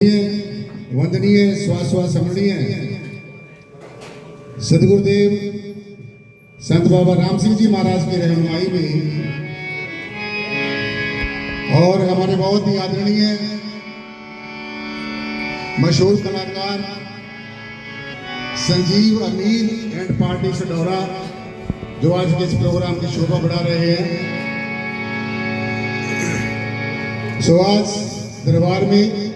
वंदनीय स्वास्वासमरणीय सदगुरुदेव संत बाबा राम सिंह जी महाराज की रहनुमाई में और हमारे बहुत ही आदरणीय मशहूर कलाकार संजीव अमीर एंड पार्टी सडौरा जो आज के इस प्रोग्राम की शोभा बढ़ा रहे हैं। सो आज दरबार में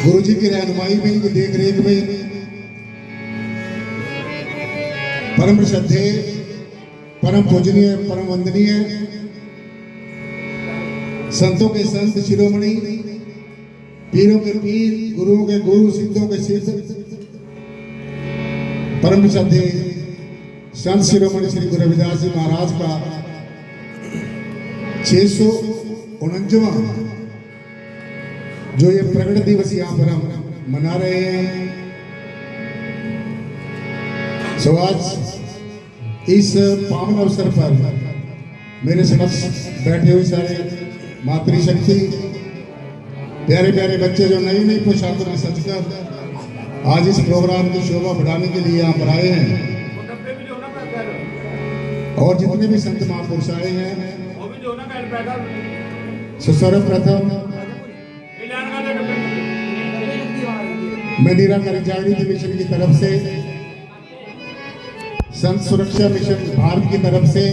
गुरु जी की रहनुमाई में, की देख रेख में परम श्रद्धेय, परम पूजनीय, परम वंदनीय संतों के संत शिरोमणि, पीरों के पीर, गुरुओं के गुरु, सिद्धों के सिद्ध, परम श्रद्धेय संत शिरोमणि श्री गुरु रविदास जी महाराज का 649वां जो ये प्रकट दिवस यहाँ पर हम मना रहे हैं। सो आज इस पावन अवसर पर मेरे समक्ष बैठे हुए सारे मातृशक्ति, प्यारे प्यारे बच्चे जो नई नई पोशाकों में सजकर आज इस प्रोग्राम की शोभा बढ़ाने के लिए यहाँ पर आए हैं, और जितने भी संत महापुरुष आए हैं, सर्वप्रथम मैं निराकारी जागृति मिशन की तरफ से, संत सुरक्षा मिशन भारत की तरफ से,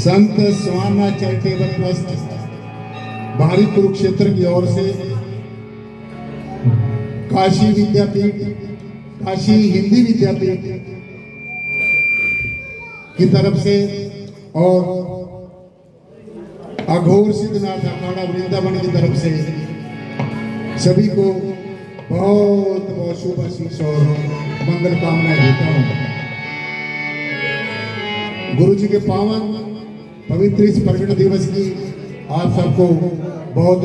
संत स्वाना चैरिटेबल ट्रस्ट बाहरी कुरुक्षेत्र की ओर से, काशी विद्यापीठ, काशी हिंदी विद्यापीठ की तरफ से, और अघोर सिद्धनाथ अखाड़ा वृंदावन की तरफ से सभी को बहुत बहुत शुभ आशीष और मंगल कामनाएं देता हूं। गुरु जी के पावन पवित्र इस प्रकट दिवस की आप सबको बहुत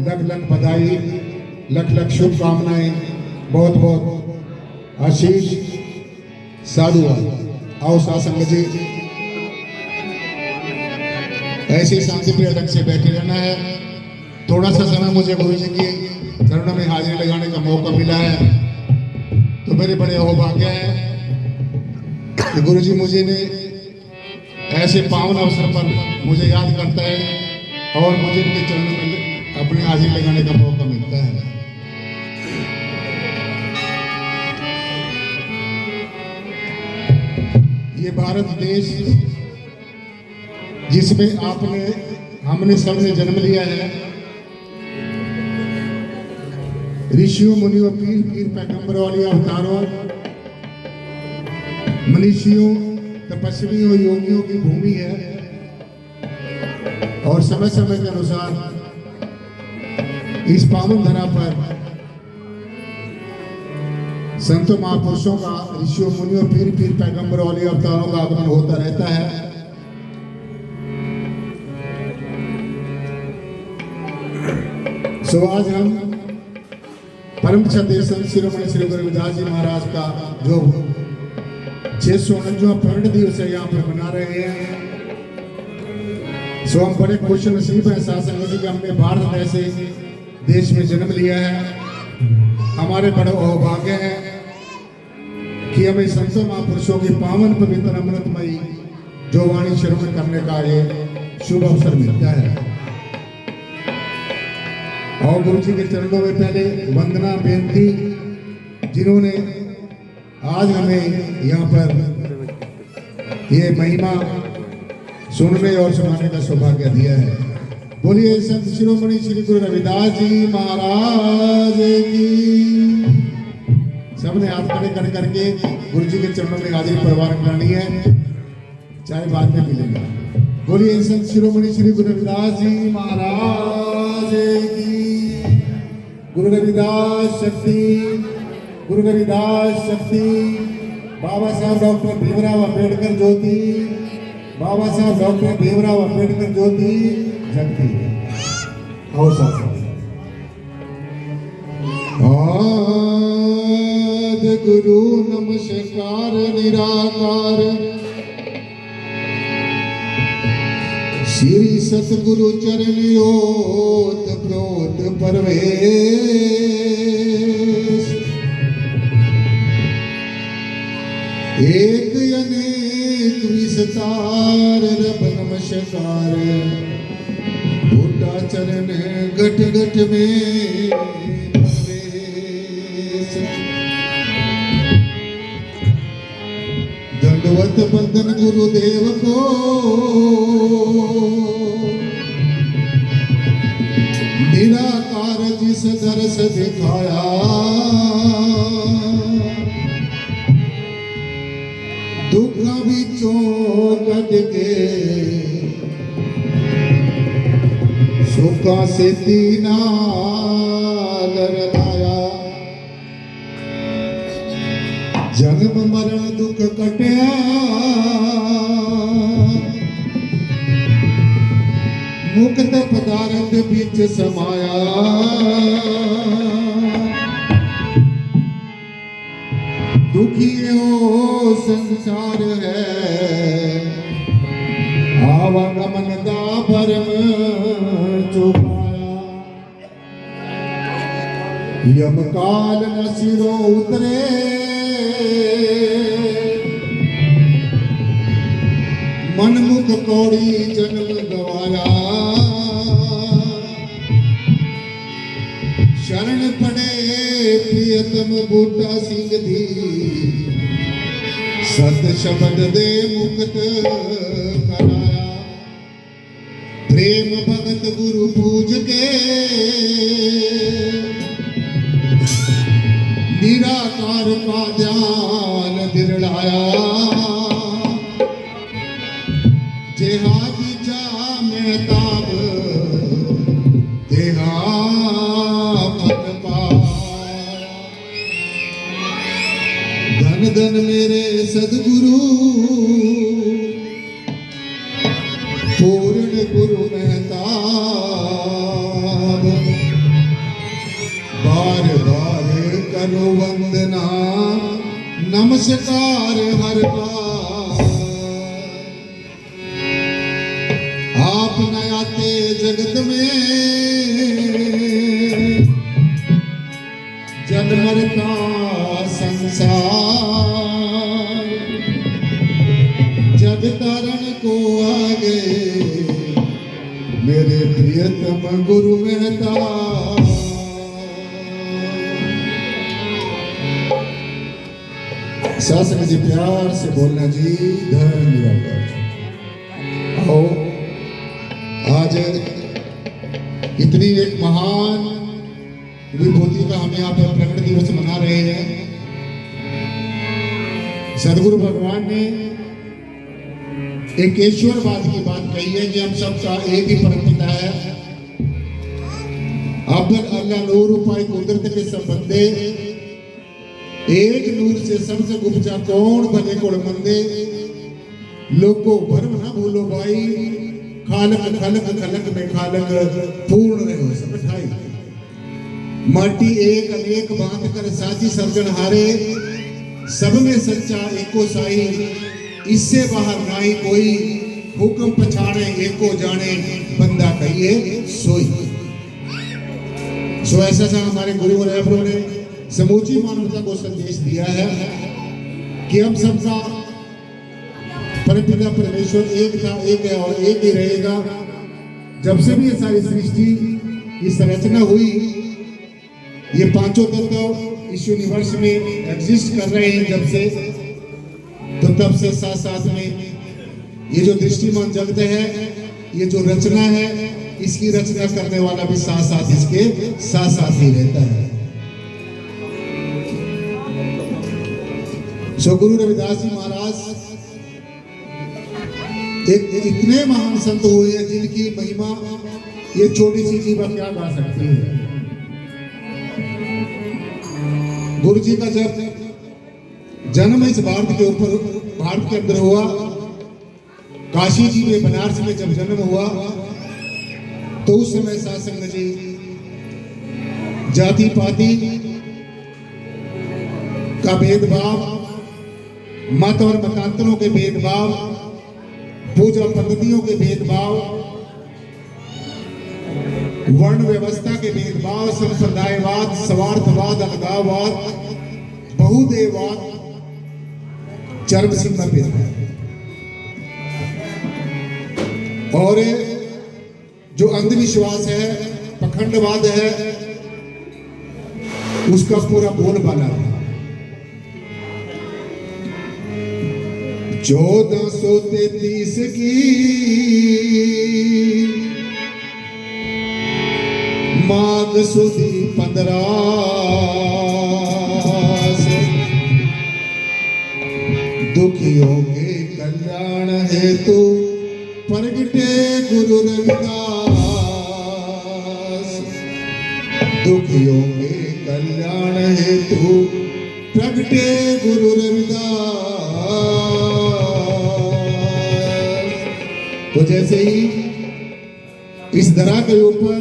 लख लख बधाई, लख लख शुभकामनाएं, बहुत बहुत आशीष। साधुवाद। आओ सासंग जी, ऐसे शांति प्रिय ढंग से बैठे रहना है। थोड़ा सा समय मुझे गुरु जी की चरणों में हाजिरी लगाने का मौका मिला है, तो मेरे बड़े अहोभाग्य है कि गुरु जी मुझे ने ऐसे पावन अवसर पर मुझे याद करता है और मुझे इनके चरणों में अपनी हाजिरी लगाने का मौका मिलता है। ये भारत देश जिसमें हमने सबने जन्म लिया है, ऋषियों मुनियों, पीर पैगंबरों वाली अवतारों, मनीषियों, तपस्वियों, योगियों की भूमि है, और समय समय के अनुसार इस पावन धरा पर संतों महापुरुषों का, ऋषियों मुनियों, पीर पैगंबरों वाली अवतारों का आगमन होता रहता है। सो आज हम परम श्रद्धेय संत शिरोमणि श्री गुरु रविदास जी महाराज का जो 649वां प्रकट दिवस है यहाँ पर मना रहे हैं। सो हम बड़े खुश नसीब हैं सासंग जी कि हमने भारत ऐसे देश में जन्म लिया है। हमारे बड़े अहोभाग्य है कि हमें संतों महापुरुषों की पावन पवित्र अमृतमयी जो वाणी श्रवण करने का ये शुभ अवसर मिलता है। और गुरु जी के चरणों में पहले वंदना बेनती, जिन्होंने आज हमें यहाँ पर ये महिमा सुनने और सुनाने का सौभाग्य दिया है। बोलिए संत शिरोमणि श्री गुरु रविदास जी महाराज की। सबने हाथ खड़े कर करके गुरु जी के चरणों में हाजिरी परवान करानी है, चाहे बाद में मिलेगा। बोलिए संत शिरोमणि श्री गुरु रविदास जी महाराज की। गुरु रविदास शक्ति, गुरु रविदास शक्ति। बाबा साहब डॉक्टर भीमराव अंबेडकर ज्योति, बाबा साहब डॉक्टर भीमराव अंबेडकर ज्योति जगती। आओ साहब। आद गुरु नमस्कार निराकार, श्री सतगुरु चरण ओत प्रोत परवेश एक अनेक विस्तार रब नमस्कार बूटा चरण घट घट में प्रवेश दंडवत बंदन गुरुदेव को निराकार जिस दरस दिखाया दुख विचों कट के सुखा से दीना लड़ाया जन्म मरण दुख कटिया मुक्त पदार्थ बीच समाया दुखियों संसार है आवागमन दा भरम चुकाया यम काल न सिरों उतरे मनमुख कौड़ी जन्म गवाया शरण पड़े प्रियतम बूटा सिंह दी सत शब्द दे मुक्त कराया प्रेम भगत गुरु पूज के निराकार का ध्यान दिलड़ाया जेहादी जा मेहताब देहा फल पाया धन धन मेरे सदगुरु पूर्ण गुरु मेहताब बार बार करो वंदना नमस्कार हर का आप न आते जगत में जन्म मरता संसार जग तारण को आगे मेरे प्रियतम गुरु मेहता शासन जी प्यार से बोलना जी धन्यवाद। आओ आज इतनी एक महान विभूति का हम यहाँ पर प्रकट दिवस मना रहे हैं। सदगुरु भगवान ने एक ईश्वरवाद की बात कही है कि हम सबका एक ही परमपिता है। अब्दुल अल्लाह नूर उपाय कुदरत के संबंधे एक नूर से सबसे उपजा कौन भले कोड़ मंदे लोगो भरम ना भूलो भाई खालक खलक खलक में खालक पूर्ण रहो सब ठाई माटी एक अनेक बांध कर साची सर्जन हारे सब में सच्चा एको साई इससे बाहर नाई कोई हुक्म पछाड़े एको जाने बंदा कहिए सोई। सो ऐसा सा हमारे गुरु रहबरों ने समूची मानवता को संदेश दिया है कि हम सबका परमपिता परमेश्वर एक था, एक है और एक ही रहेगा। जब से भी ये सारी सृष्टि की संरचना हुई ये पांचों तत्व इस यूनिवर्स में एग्जिस्ट कर रहे हैं जब से, तो तब से साथ साथ में ये जो दृष्टिमान जगत है ये जो रचना है इसकी रचना करने वाला भी साथ साथ इसके साथ साथ ही रहता है। सो गुरु रविदास जी महाराज एक इतने महान संत हुए हैं जिनकी महिमा ये छोटी सी जीवा क्या गा सकती है। गुरु जी का जब जन्म इस भारत के ऊपर भारत के अंदर हुआ, काशी जी में बनारस में जब जन्म हुआ तो उस समय सासंग जी जाति पाति का भेदभाव, मत और मतांतरों के भेदभाव, पूजा पद्धतियों के भेदभाव वर्ण व्यवस्था के भेदभाव, संप्रदायवाद, स्वार्थवाद, अलगाववाद, बहुदेववाद चरम सीमा पे है। और जो अंधविश्वास है, पखंडवाद है, उसका पूरा बोलबाला है। 1433 की माघ सुदी 15 से दुखियों के कल्याण हेतु प्रगटे गुरु रविदास। दुखियों के कल्याण हेतु प्रगटे गुरु रविदास। तो जैसे ही इस धरा के ऊपर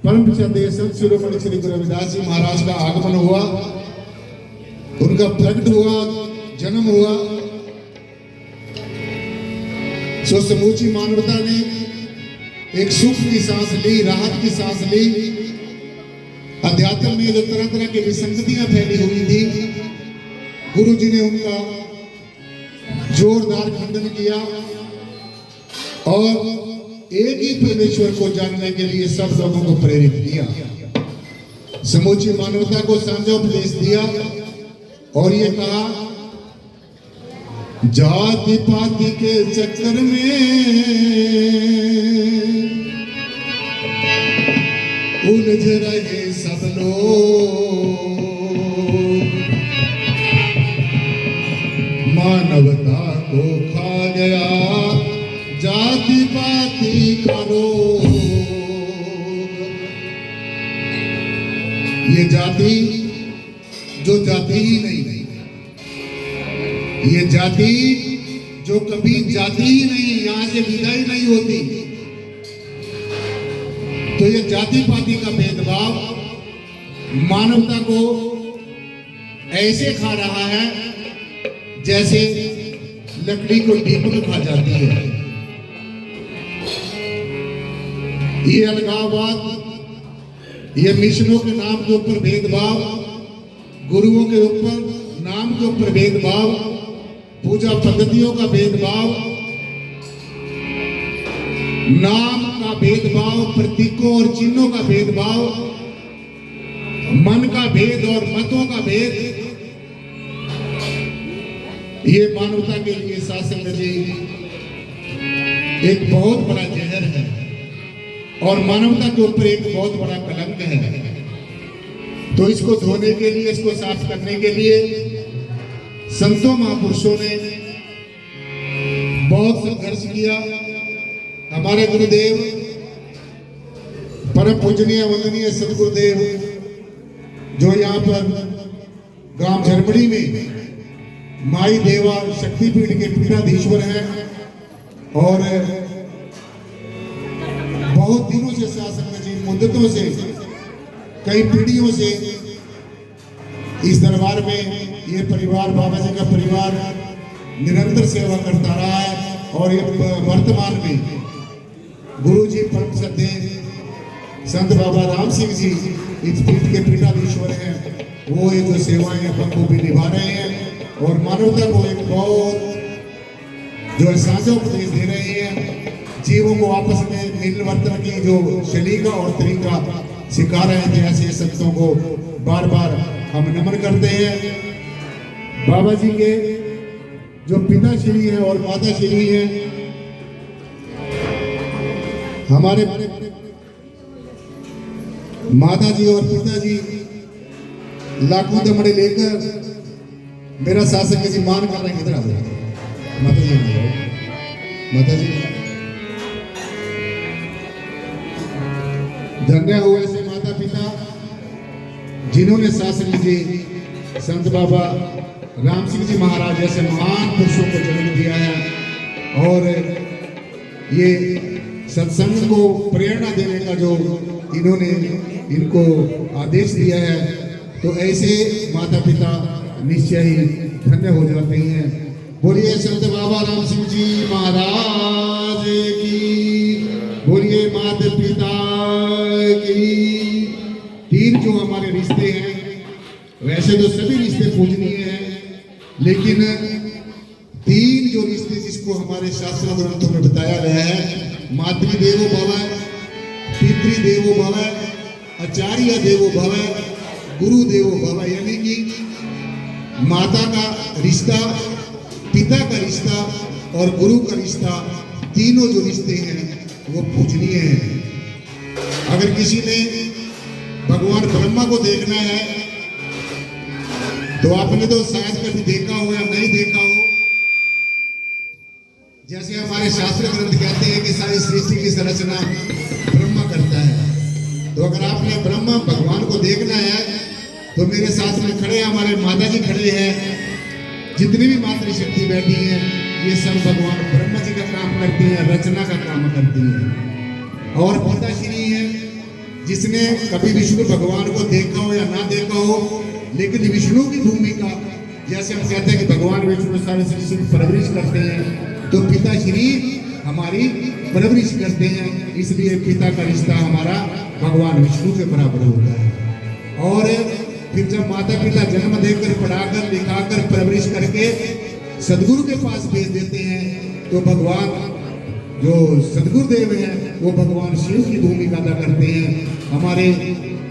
परम पूज्य संत शिरोमणि श्री गुरु रविदास जी महाराज का आगमन हुआ, उनका प्रकट हुआ, जन्म हुआ, सो समूची मानवता ने एक सुख की सांस ली, राहत की सांस ली। अध्यात्म में जो तरह तरह की विसंगतियां फैली हुई थी, गुरु जी ने उनका जोरदार खंडन किया और एक ही परमेश्वर को जानने के लिए सब लोगों को प्रेरित किया, समूची मानवता को साझा उपदेश दिया और ये कहा, जाति पाति के चक्कर में उलझ रहे सब लोग, मानवता को खा गया जाति पाति का रोग। ये जाति जो जाति ही नहीं, ये जाति जो कभी जाति ही नहीं, यहां से विदाई नहीं होती। तो ये जाति पाति का भेदभाव मानवता को ऐसे खा रहा है जैसे लकड़ी को दीपक खा जाती है। ये अलगाववाद, ये मिशनों के नाम के ऊपर भेदभाव, गुरुओं के ऊपर नाम के ऊपर भेदभाव, पूजा पद्धतियों का भेदभाव, नाम का भेदभाव, प्रतीकों और चिन्हों का भेदभाव, मन का भेद और मतों का भेद, ये मानवता के लिए शासन जी एक बहुत बड़ा जहर है और मानवता के ऊपर एक बहुत बड़ा कलंक है। तो इसको धोने के लिए, इसको साफ करने के लिए संतों महापुरुषों ने बहुत संघर्ष किया। हमारे गुरुदेव परम पूजनीय वंदनीय सदगुरुदेव जो यहाँ पर ग्राम झरमड़ी में माई देवा शक्तिपीठ के पीठाधीश्वर हैं और बहुत दिनों से शासन में जी, मुद्दतों से, कई पीढ़ियों से इस दरबार में ये परिवार, बाबा जी का परिवार निरंतर सेवा करता रहा है। और ये वर्तमान में गुरु जी परम श्रद्धे संत बाबा राम सिंह जी इस पीठ के पीठाधीश्वर हैं, वो ये जो सेवाएं बखूबी निभा रहे हैं और मानवता को एक बहुत जो साझा उपदेश दे रहे हैं। जीवों को आपस में मिलवर्तन की जो शलीका और तरीका सिखा रहे थे, ऐसे संतों को बार बार हम नमन करते हैं। बाबा जी के जो पिता श्री हैं और माता श्री हैं, हमारे माता जी और पिताजी लाखों दमड़े लेकर मेरा शासन की मान कर रहे हैं। किधर आ जाए माता जी, माता जी धन्य हुए ऐसे माता पिता जिन्होंने शासन जी संत बाबा राम सिंह जी महाराज जैसे महान पुरुषों को जन्म दिया है और ये सत्संग को प्रेरणा देने का जो इन्होंने इनको आदेश दिया है, तो ऐसे माता पिता निश्चय ही धन्य हो जाते हैं। बोलिए संत बाबा राम सिंह जी महाराज की, बोलिए माता पिता तीन जो हमारे रिश्ते हैं, वैसे तो सभी रिश्ते पूजनीय हैं, लेकिन तीन जो रिश्ते जिसको हमारे शास्त्र ग्रंथों में बताया गया है, मातृदेवो भव, पितृदेवो भव, आचार्य देवो भव, गुरु देवो भव, यानी कि माता का रिश्ता, पिता का रिश्ता और गुरु का रिश्ता, तीनों जो रिश्ते हैं वो पूजनीय हैं। अगर किसी ने भगवान ब्रह्मा को देखना है तो आपने तो शायद कभी देखा हो या नहीं देखा हो, जैसे हमारे शास्त्र ग्रंथ कहते हैं कि सारी सृष्टि की संरचना ब्रह्मा करता है। तो अगर आपने ब्रह्मा भगवान को देखना है तो मेरे साथ में खड़े हमारे माता जी खड़े हैं, जितनी भी मातृशक्ति बैठी है ये सब भगवान ब्रह्मा जी का काम करती हैं, रचना का काम करती हैं। और पिता श्री है जिसने कभी विष्णु भगवान को देखा हो या ना देखा हो, लेकिन विष्णु की भूमिका, जैसे हम कहते हैं कि भगवान विष्णु सारे सृष्टि की परवरिश करते हैं, तो पिता श्री हमारी परवरिश करते हैं, इसलिए पिता का रिश्ता हमारा भगवान विष्णु के बराबर होता है। और फिर जब माता पिता जन्म देकर, पढ़ाकर, लिखाकर, परवरिश करके सदगुरु के पास भेज देते हैं, तो भगवान जो सदगुरुदेव हैं वो भगवान शिव की भूमिका अदा करते हैं, हमारे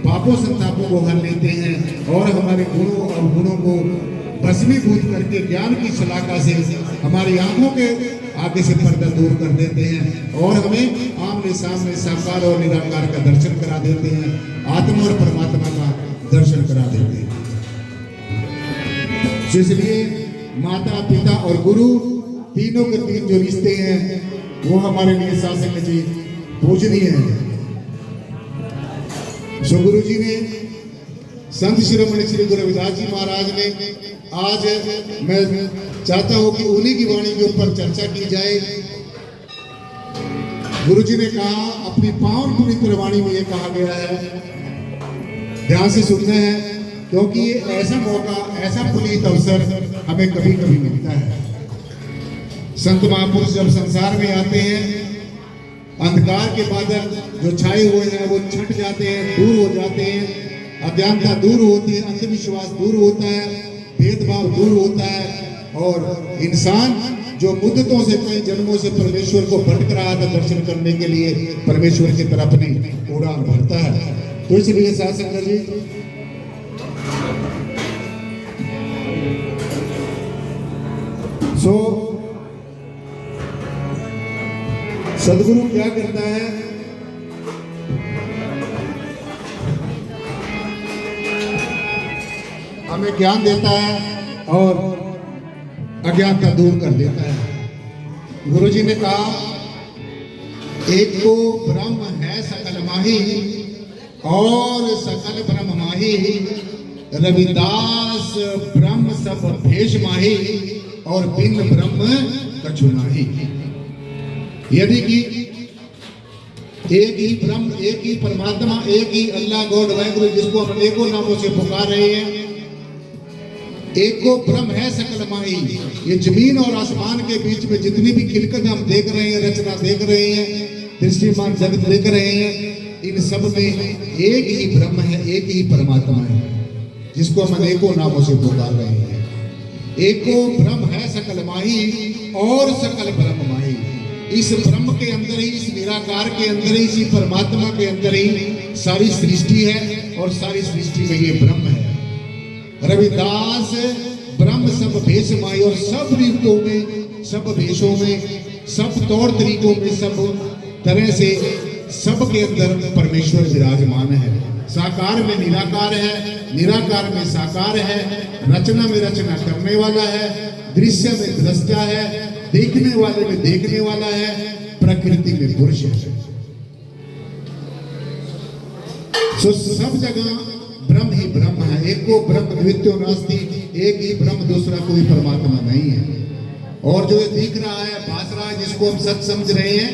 पापों संतापों को हर लेते हैं और हमारे गुणों और गुणों को भस्मीभूत करके ज्ञान की शलाका से हमारी आंखों के आगे से पर्दा दूर कर देते हैं और हमें आमने सामने साकार और निराकार का दर्शन करा देते हैं, आत्मा और परमात्मा का दर्शन करा देते हैं। इसलिए माता पिता और गुरु तीनों के तीन जो रिश्ते हैं वो हमारे लिए शासक जी पूजनीय है। सो गुरु जी ने, संत शिरोमणि श्री गुरु रविदास जी महाराज ने, आज मैं चाहता हूं कि उन्हीं की वाणी के ऊपर चर्चा की जाए। गुरु जी ने कहा, अपनी पावन पवित्र वाणी में ये कहा गया है, ध्यान से सुनना है, क्योंकि ये ऐसा मौका, ऐसा पुनीत अवसर हमें कभी कभी मिलता है। संत महापुरुष जब संसार में आते हैं, अंधकार के बादल जो छाए हुए हैं वो छट जाते हैं, दूर हो जाते हैं, अज्ञानता दूर होती है, अंधविश्वास दूर होता है, भेदभाव दूर होता है और इंसान जो मुद्दतों से, कई जन्मों से परमेश्वर को भटक रहा था, दर्शन करने के लिए परमेश्वर की तरफ अपनी उड़ान भरता है। तो इसलिए साथ संगत जी, सदगुरु क्या करता है, हमें ज्ञान देता है और अज्ञानता दूर कर देता है। गुरु जी ने कहा, एक को ब्रह्म है सकल माही और सकल ब्रह्म माही, रविदास ब्रह्म सब भेष माही और बिन ब्रह्म कछु नाही। यदि कि एक ही ब्रह्म, एक ही परमात्मा, एक ही अल्लाह गॉड वाहिगुरु, जिसको हम अनेकों नामों से पुकार रहे हैं, एक को ब्रह्म है सकल माही। ये जमीन और आसमान के बीच में जितनी भी खिलकत हम देख रहे हैं, रचना देख रहे हैं, दृष्टिमान जगत देख रहे हैं, इन सब में एक ही ब्रह्म है, एक ही परमात्मा है, जिसको हम अनेकों नामों से पुकार रहे हैं। एक को ब्रह्म है सकल माही और सकल ब्रह्म माही। इस ब्रह्म के अंदर ही, इस निराकार के अंदर ही, इसी परमात्मा के अंदर ही सारी सृष्टि है और सारी सृष्टि में ये ब्रह्म है। रविदास ब्रह्म सब भेष माही, और सब रूपों में, सब भेषों में, सब तौर तरीकों में, सब तरह से सब के अंदर परमेश्वर विराजमान है। साकार में निराकार है, निराकार में साकार है, रचना में रचना करने वाला है, दृश्य में दृष्टा है, देखने वाले में देखने वाला है, प्रकृति में पुरुष है। सब जगह ब्रह्म ही ब्रह्म है। एक को ब्रह्म द्वितीयो नास्ति, एक ही ब्रह्म, दूसरा कोई परमात्मा नहीं है। और जो ये दिख रहा है, भास रहा है, जिसको हम सच समझ रहे हैं,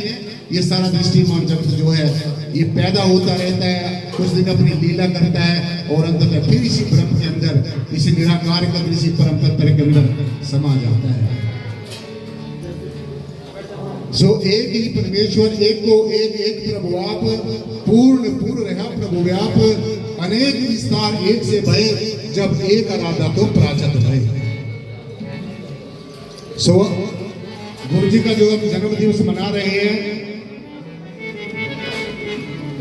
ये सारा दृष्टिमान जगत जो है ये पैदा होता रहता है, कुछ दिन अपनी लीला करता है और अंततः फिर इसी ब्रह्म के अंदर, इसी निराकार के अंदर, इसी परम तत्व के अंदर समा जाता है। जो एक ही परमेश्वर एक को एक एक प्रभु आप पूर्ण पूर्ण रहा प्रभु व्याप अनेक विस्तार एक से भय जब एक आराधा तो प्राचत भय। सो गुरु जी का जो हम जन्म दिवस मना रहे हैं,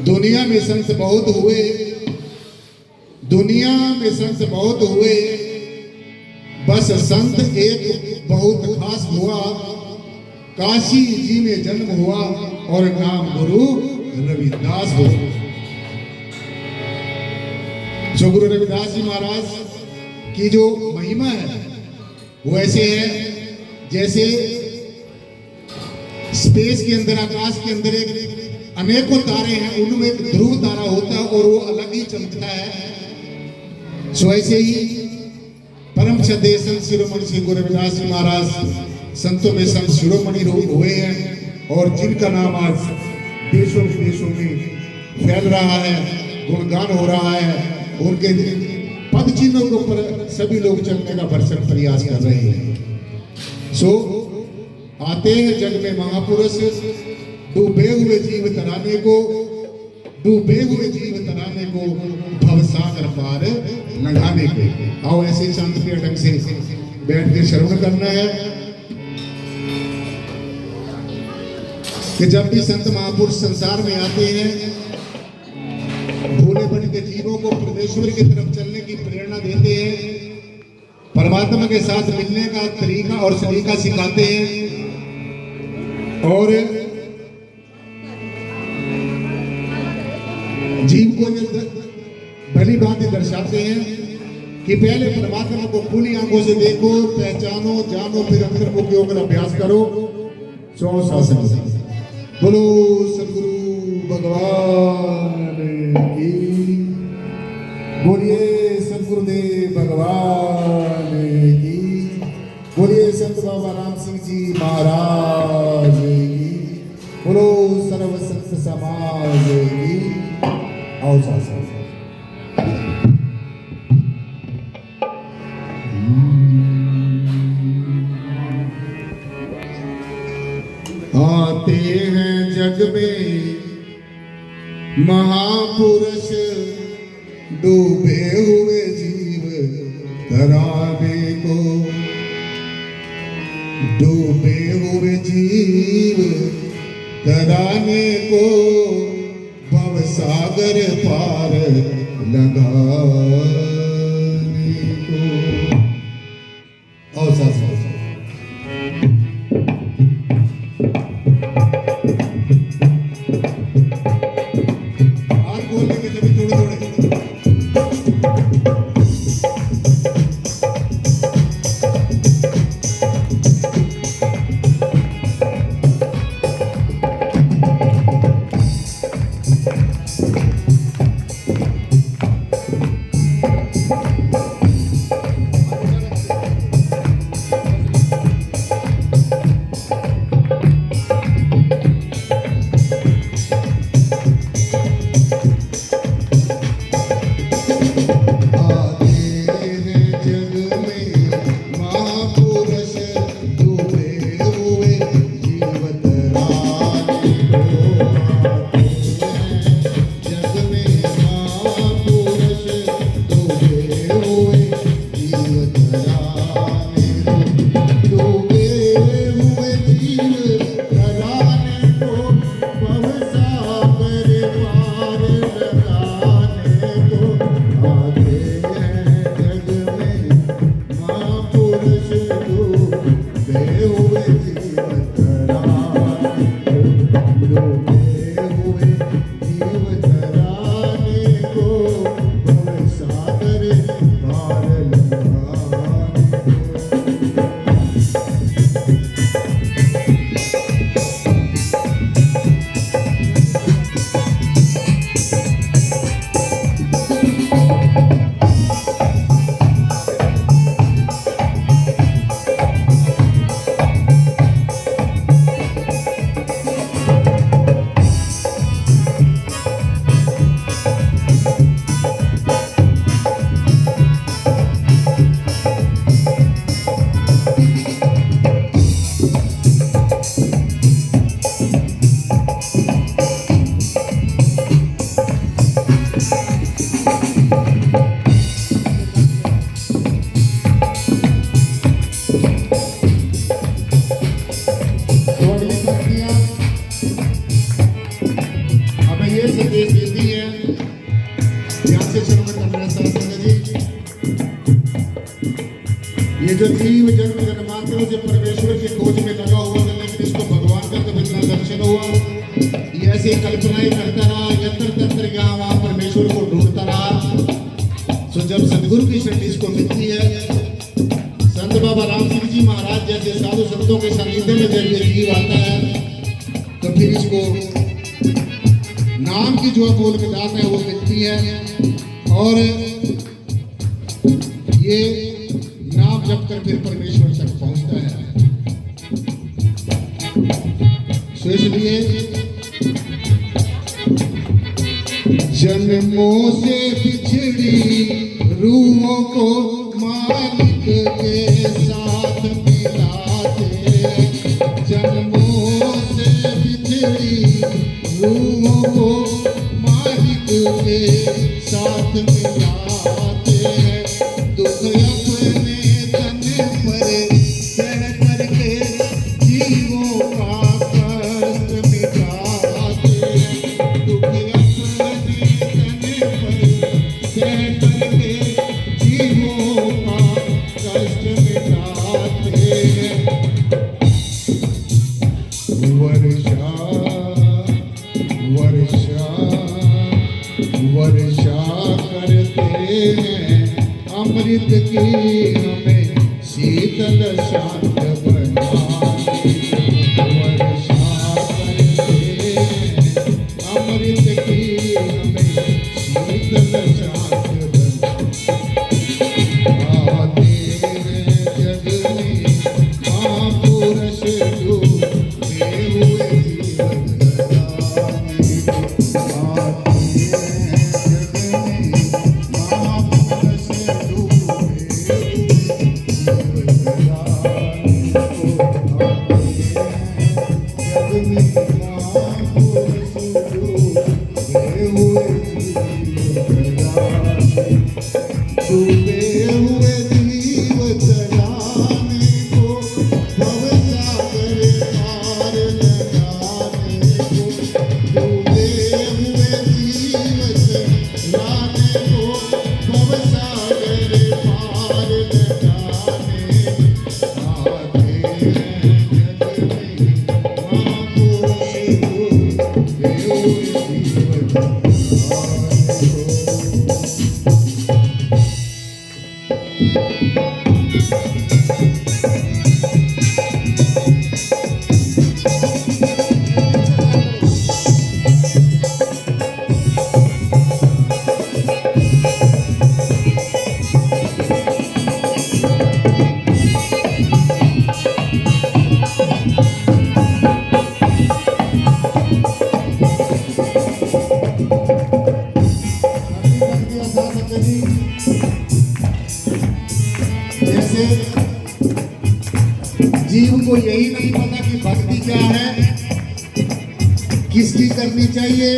दुनिया में संत बहुत हुए, दुनिया में संत बहुत हुए, बस संत एक बहुत खास हुआ, काशी जी में जन्म हुआ और नाम गुरु रविदास हो। जो गुरु रविदास जी महाराज की जो महिमा है वो ऐसे है जैसे स्पेस के अंदर, आकाश के अंदर एक अनेकों तारे हैं, उनमें एक ध्रुव तारा होता है और वो अलग ही चमकता है। सो ऐसे ही परम श्रद्धेय संत शिरोमणि श्री गुरु रविदास जी महाराज संतों में संत शिरोमणि हुए हैं और जिनका नाम आज देशों विदेशों में फैल रहा है, गुणगान हो रहा है, उनके पद चिन्हों के ऊपर सभी लोग चलने का भरसक प्रयास कर रहे हैं। सो आते हैं जग में महापुरुष, डूबे हुए जीव तराने को, डूबे हुए जीव तराने को, भवसागर पार लगाने को। आओ ऐसे शांति ढंग से बैठ के श्रवण करना है कि जब भी संत महापुरुष संसार में आते हैं, भोले बन के जीवों को परमेश्वर की तरफ चलने की प्रेरणा देते हैं, परमात्मा के साथ मिलने का तरीका और सलीका सिखाते हैं और जीव को ये भली बात दर्शाते हैं कि पहले परमात्मा को खुली आंखों से देखो, पहचानो, जानो, फिर अंतर मुख योग का अभ्यास करो। सौ शासन बोलो सदगुरु भगवान की, बोलिए सदगुरुदेव भगवान की, बोलिए संत बाबा राम सिंह जी महाराज की, बोलो सर्व संत समाज की। आओ शासन आते हैं जग में महापुरुष, डूबे हुए जीव तराने को, डूबे हुए जीव तराने को, भवसागर पार लगाने को। और साथ थोड़ी पत्नियां हमें ये संदेश देती हैं, यहाँ से शुरू करना मेरा शासन जी। ये जो जीव जन्म जन्मांतरों से परमेश्वर की खोज में लगा हुआ था, लेकिन इसको भगवान का कभी इतना दर्शन हुआ, ये ऐसी कल्पनाएं करता रहा, यंत्र तंत्र यहाँ वहाँ परमेश्वर को ढूंढता रहा। तो जब सदगुरु की शरण इसको मिलती है, संत बाबा राम सिंह जी महाराज जैसे साधु संतों के सानिध्य में जब ये जीव आता है, तो फिर इसको नाम की जो अमोल दात है वो मिलती है, और ये नाम जप कर फिर परमेश्वर तक पहुंचता है। सो इसलिए जन्मों से बिछड़ी रूहों को मालिक के साथ मिलाते, जन्मों से बिछड़ी रूहों को मालिक के साथ मिलाते हैं। दुख अपने तन पर सह करके जीवों का कष्ट मिटाते हैं। दुख अपने तन पर सह करके जीवों का कष्ट मिटाते हैं। वर्षा वर्षा वर्षा करते हैं अमृत की हमें शीतल शांत बनाते। वर्षा करते हैं अमृत की हमें शीतल शांत बनाते हैं। जग में महापुरुष डूबे हुए जीवन लगाने आते हैं। जग में महापुरुष डूबे हुए जीवन लगाने को आते हैं। जग में महापुरुष डूबे हुए जीवन लगाने, डूबे हुए जीव जलाने को, भवसागर पार लगाने को, डूबे हुए जीव जलाने को, भवसागर पार लगाने आते हैं। जग में महापुरुष डूबे हुए जीव जलाने को। जैसे जीव को यही नहीं पता कि भक्ति क्या है, किसकी करनी चाहिए,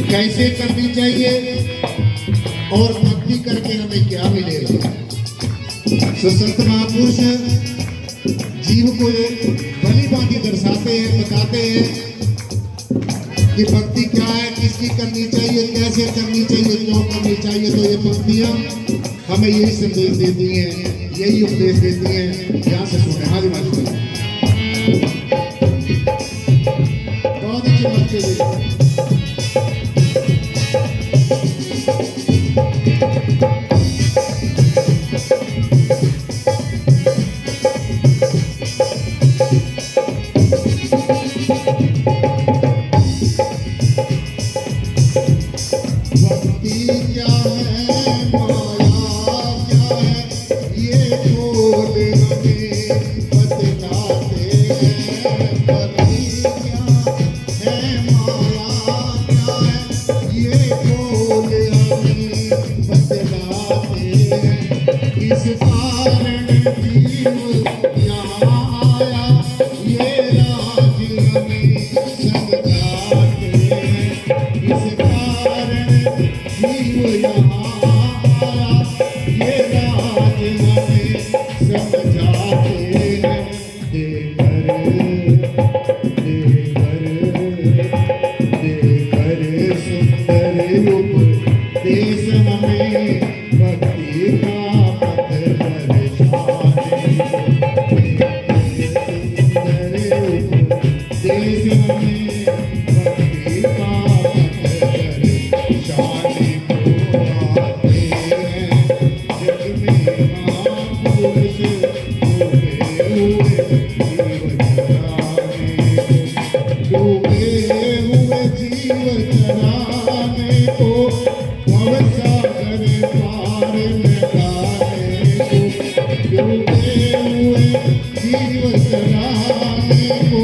कैसे करनी चाहिए, और भक्ति करके हमें क्या मिलेगा। तो संत महापुरुष जीव को भली भांति दर्शाते हैं, बताते हैं कि भक्ति क्या है, किसकी करनी चाहिए, कैसे करनी चाहिए, क्यों करनी चाहिए। तो ये पंक्तियां हमें यही संदेश देती हैं, यही उपदेश देती हैं। यहाँ से सुने हाजी मास्टर बहुत अच्छे बच्चे थे। भक्ति क्या है, माया क्या है, ये खोल हमें बतलाते हैं। भक्ति क्या है, माया क्या है, ये खोल हमें बतलाते हैं। इस कारण जीव यहाँ आया, ये राज हमें समझाते हैं। इस कारण जीव यहाँ उपदेश हमें भक्ति का पथ दर्शाने को। सुंदर उपदेश हमें भक्ति का पथ दर्शाने को आते हैं जग में महापुरुष डूबे हुए जीव चराने को। डूबे हुए जीव चराने को भवसागर पार लगाने को। डूबे हुए जीव चराने को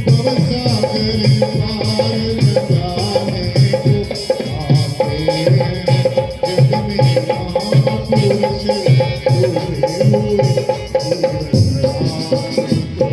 भवसागर पार लगाने को आते हैं जग में महापुरुष डूबे हुए जीव चराने को।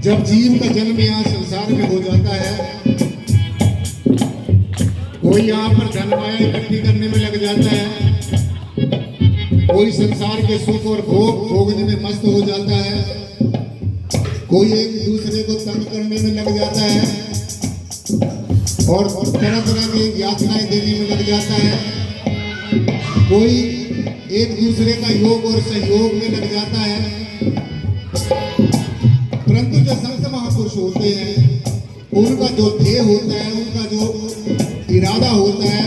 जब जीव का जन्म यहाँ संसार में हो जाता है, कोई यहाँ पर धन माया इकट्ठी करने में लग जाता है, कोई संसार के सुख और भोग भोगने में मस्त हो जाता है, कोई एक दूसरे को तंग करने में लग जाता है और तरह तरह की यातनाएं देने में लग जाता है, कोई एक दूसरे का योग और सहयोग में लग जाता है। परंतु जो संत महापुरुष होते हैं, उनका जो ध्येय होता है, उनका जो इरादा होता है,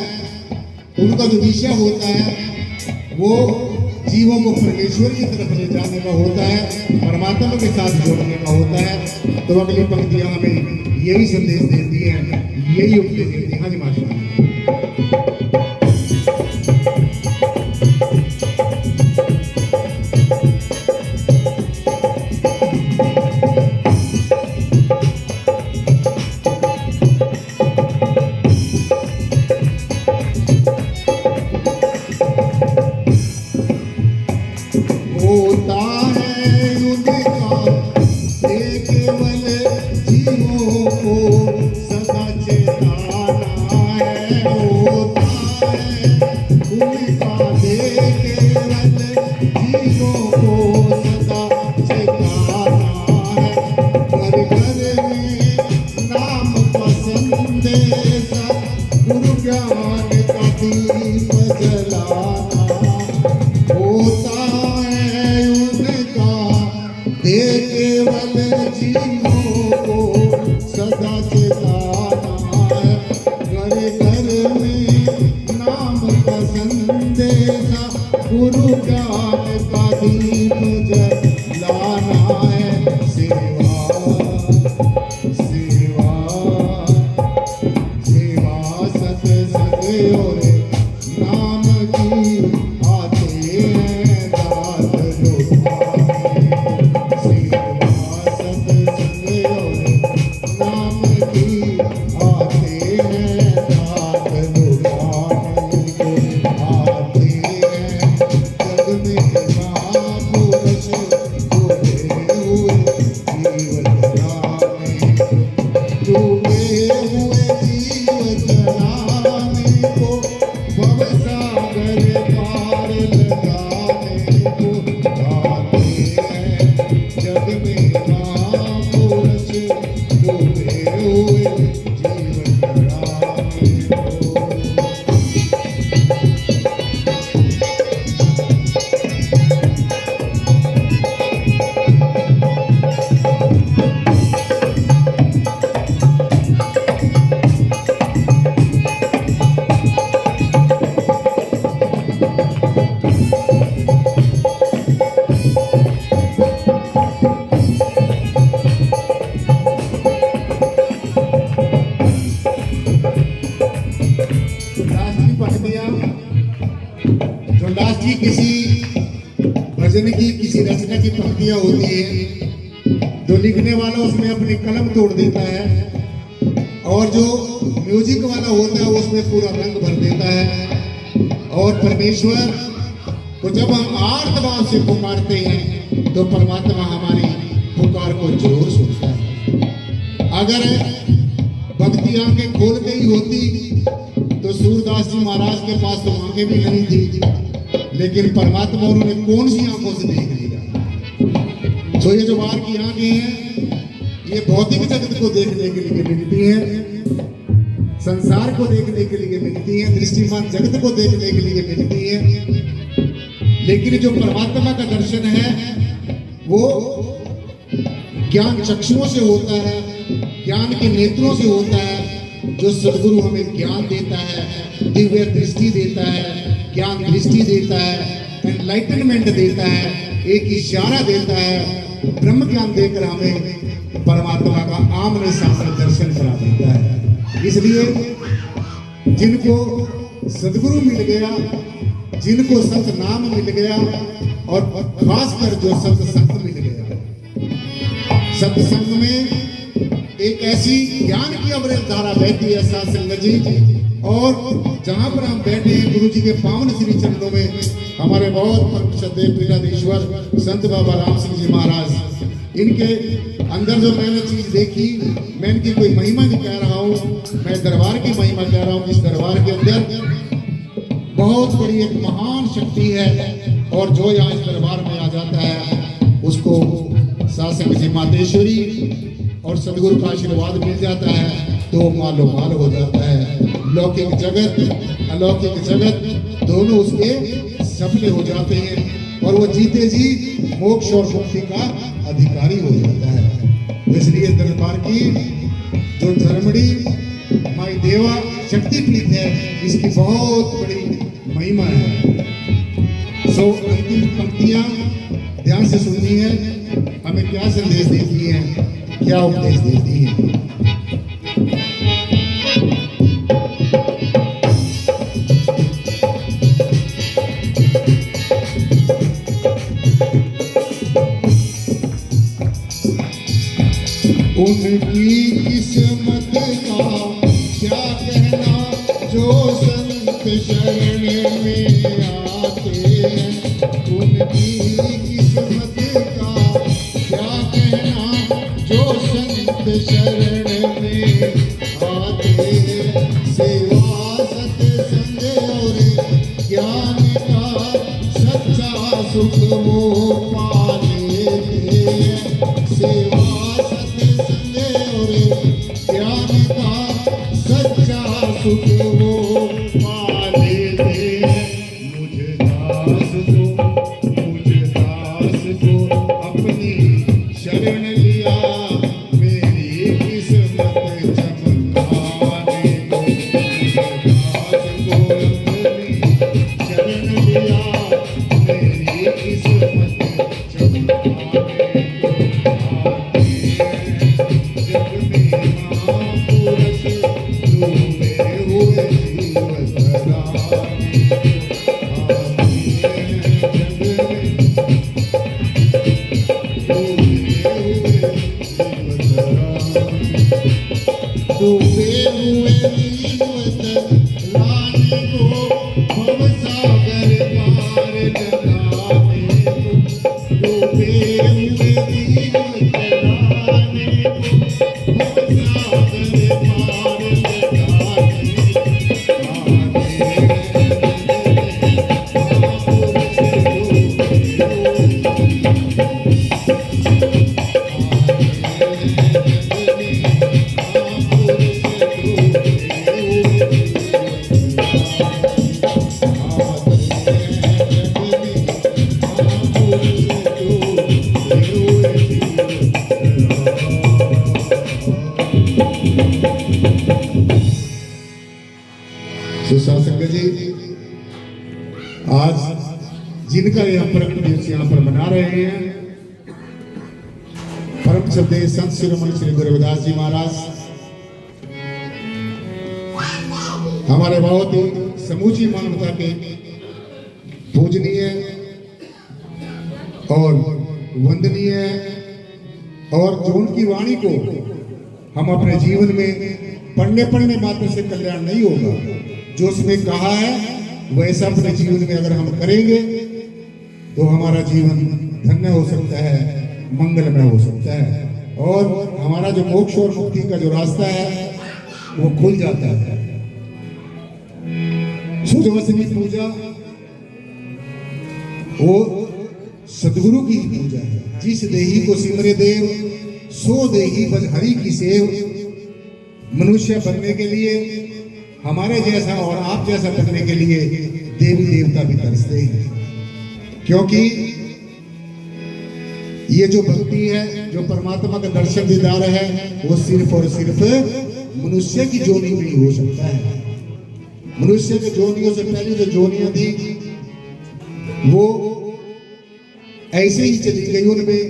उनका जो विषय होता है, वो जीवों को परमेश्वर की तरफ ले जाने का होता है, परमात्मा के साथ जोड़ने का होता है। तो अगली पंक्तियां हमें यही संदेश देती हैं, यही उपदेश देती हैं। हाँ जी मास्टर। होता है उनका ये केवल जीवों को सदा चेताना है। होता है उनका ये केवल जीवों को सदा चेताना है। घर घर में नाम पसंद गुरु ज्ञान का दीप जलाना होता ये केवल जीवों को सदा चेताना है। घर घर में नाम का संदेशा गुरु ज्ञान का दीप जलाना है। सेवा सेवा सेवा सत्संग और नाम की आते हैं दात लुटाने। नाम की आते हैं दात लुटाने को आते हैं जग में महापुरुष डूबे हुए जीव चराने को। डूबे हुए जीव चराने को भवसागर पार लगाने को आते भजन की किसी रचना की पंक्तियां होती है तो लिखने वाला उसमें अपनी कलम तोड़ देता है और जो म्यूजिक वाला होता है उसमें पूरा रंग भर देता है। और परमेश्वर को जब हम आर्त भाव से पुकारते हैं तो परमात्मा हमारी पुकार को जरूर सुनता है। अगर भक्ति आंखें खोल गई होती तो सूरदास जी महाराज के पास तो आंखें भी नहीं थी, लेकिन परमात्मा उन्होंने कौन सी आंखों से देख लिया। तो ये जो बाहर की आंखें हैं ये भौतिक जगत को देखने के लिए मिलती हैं, संसार को देखने के लिए मिलती हैं, दृष्टिमान जगत को देखने के लिए मिलती हैं। लेकिन जो परमात्मा का दर्शन है वो ज्ञान चक्षुओं से होता है, ज्ञान के नेत्रों से होता है। जो सदगुरु हमें ज्ञान देता है, दिव्य दृष्टि देता है, ज्ञान दृष्टि देता है, एनलाइटनमेंट देता है, एक इशारा देता है, ब्रह्म ज्ञान देकर हमें परमात्मा का आमने सामने दर्शन करा देता है। इसलिए जिनको सदगुरु मिल गया, जिनको सत नाम मिल गया और खासकर जो सत्संग मिल गया, सत्संग में एक ऐसी ज्ञान की अमृत धारा बहती है साथ संगत जी। और जहां पर हम बैठे हैं गुरु जी के पावन श्री चरणों में हमारे बहुत परम श्रद्धेय पीठाधीश्वर संत बाबा राम सिंह जी महाराज, इनके अंदर जो मैंने चीज देखी, मैं इनकी कोई महिमा नहीं कह रहा हूँ, मैं दरबार की महिमा कह रहा हूँ। इस दरबार के अंदर बहुत बड़ी एक महान शक्ति है और जो यहाँ इस दरबार में आ जाता है उसको साथ संगत जी मातेश्वरी और सदगुरु का आशीर्वाद मिल जाता है तो मालो माल हो जाता है। लौकिक जगत अलौकिक जगत दोनों उसके सपने हो जाते हैं और वो जीते जी मोक्ष और मुक्ति का अधिकारी हो जाता है। इसलिए दरबार की जो धर्मड़ी माई देवा शक्तिपीठ है इसकी बहुत बड़ी महिमा है। सो अंतिम पंक्तियां ध्यान से सुननी है, हमें क्या संदेश देती है, क्या उपदेश देती है। उनकी किस्मत का क्या कहना जो संत शरण में आते हैं। उनकी किस्मत का क्या कहना जो संत शरण में आते हैं। सेवा सत्संग और ज्ञान का सच्चा सुख वो पा लेते हैं। सेवा ज्ञान का सच्चा सुख वो पा लेते हैं। मुझे दास को अपनी शरण लिया, मेरी किस्मत चमकाने को। मुझे दास को अपनी शरण लिया, मेरी किस्मत चमकाने संगत जी, आज जिनका यह परम दिवस यहाँ पर मना रहे हैं परम श्रद्धेय संत शिरोमणि श्री गुरु रविदास जी महाराज, हमारे बहुत ही समूची मानवता के पूजनीय और वंदनीय है। और जो उनकी वाणी को हम अपने जीवन में पढ़ने मात्र से कल्याण नहीं होगा, जो उसमें कहा है वैसा अपने जीवन में अगर हम करेंगे तो हमारा जीवन धन्य हो सकता है, मंगलमय हो सकता है, और हमारा जो मोक्ष और मुक्ति का जो रास्ता है वो खुल जाता है। सूर्यवंशी पूजा वो सदगुरु की पूजा है। जिस देही को सिमरे देव सो देही बज हरि की सेव। मनुष्य बनने के लिए, हमारे जैसा और आप जैसा बनने के लिए देवी देवता भी तरसते हैं, क्योंकि ये जो भक्ति है, जो परमात्मा का दर्शन दीदार है, वो सिर्फ और सिर्फ मनुष्य की जोनी में ही हो सकता है। मनुष्य के जोनियों से पहले जो जोनियां थी वो ऐसे ही चली गई, उनमें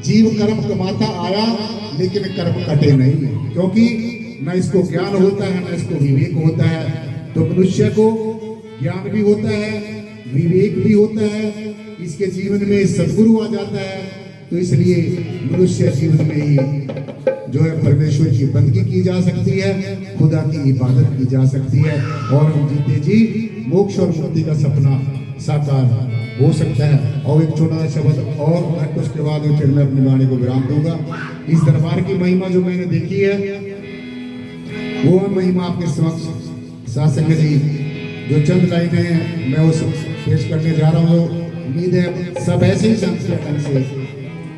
जीव कर्म कमाता आया लेकिन कर्म कटे नहीं, क्योंकि न इसको ज्ञान होता है न इसको विवेक होता है। तो मनुष्य को ज्ञान भी होता है, विवेक भी होता है, इसके जीवन में सद्गुरु आ जाता है। तो इसलिए मनुष्य जीवन में ही जो है परमेश्वर की बंदगी की जा सकती है, खुदा की इबादत की जा सकती है, और हम जीते जी मोक्ष और मुक्ति का सपना साकार हो सकता है। और एक छोटा शब्द और मैं उसके बाद फिर मैं अपनी वाणी को विराम दूंगा। इस दरबार की महिमा जो मैंने देखी है वो महिमा आपके समक्ष सासंग जी जो चंद लाइनें हैं मैं उस पेश करने जा रहा हूँ। उम्मीद है सब ऐसे ही शांति ढंग से